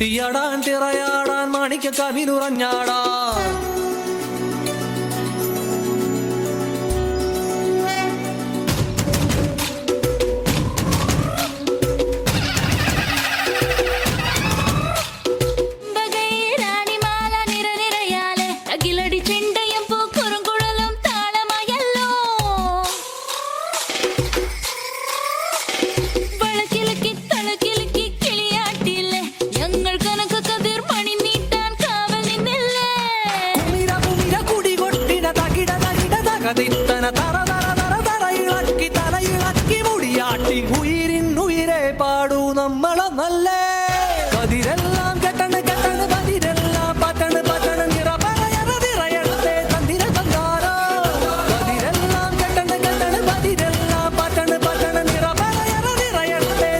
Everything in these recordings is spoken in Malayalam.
തീയാടാൻ തിറയാടാൻ മാണിക്ക കവിനുറഞ്ഞാടാൻ തലയിളക്കി മുടിയാട്ടി ഉയിരിൻ ഉയിരെ പാടൂ നമ്മളെ നല്ലേ കതിരെല്ലാം കെട്ടണ് കെട്ടണ് പതിരെല്ലാം പറ്റണ് പറ്റണ് നിറയണത്തെ തന്തിര തന്താര കതിരെല്ലാം കെട്ടണ് കെട്ടണ് പതിരെല്ലാം പറ്റണ് പറ്റണ് നിറയണത്തെ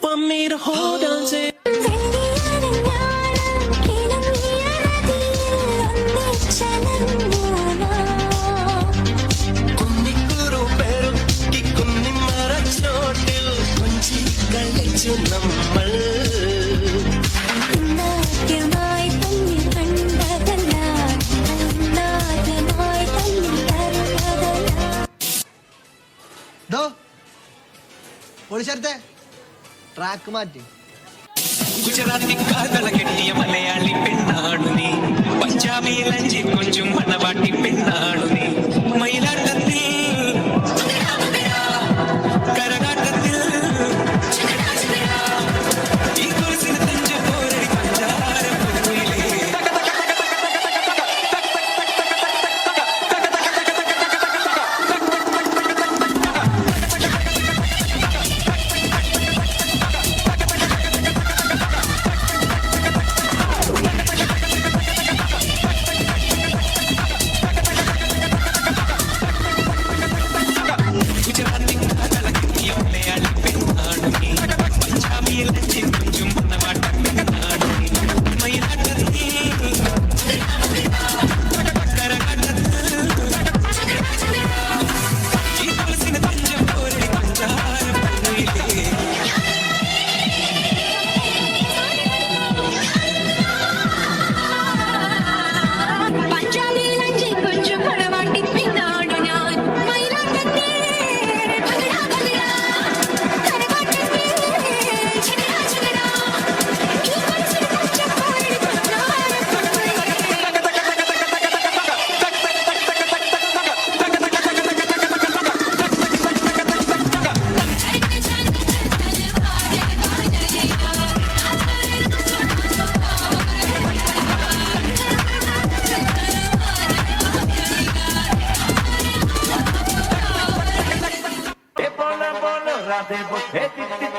Want me to hold on to കുന്നിക്കുരു പെറുക്കി കുന്നിമരച്ചോട്ടിൽ കൊഞ്ചി കളിച്ചു നമ്മൾ പൊളിച്ചേർത്തെ ട്രാക്ക് മാറ്റി ഗുജറാത്തി കാതള കെട്ടിയ മലയാളി പെണ്ണാണു നീ പഞ്ചാബിയിൽ അഞ്ചി കൊഞ്ചും മണവാട്ടി പെണ്ണാണു നീ മയിലാട്ടത്തിൽ കരകാട്ടത്തിൽ ഈ കുറിസിന് തഞ്ചു പോരടി പഞ്ചാര പുതുയിലേ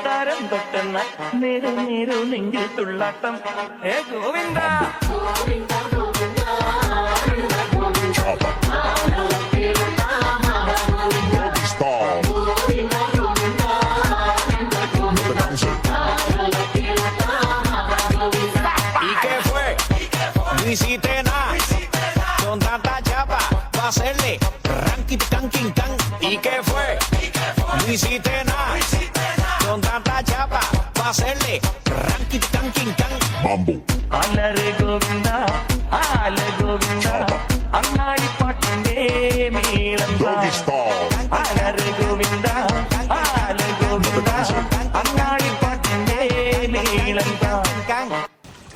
താരം തൊട്ടുന്ന നേരു നേരു നെഞ്ചിൽ തുള്ളാട്ടം ഏ Govinda hiciste nada con tanta chapa pa' hacerle ranking tanking tan. ¿Y qué fue? No hiciste nada con tanta chapa pa' hacerle ranking tanking tan. Mambo. അലരെ Govinda ആല ഗോവിന്ദ അങ്ങാടി പാട്ടിന്റെ മേളം അലരെ ഗോവിന്ദ ആല ഗോവിന്ദ അങ്ങാടി പാട്ടിന്റെ മേളം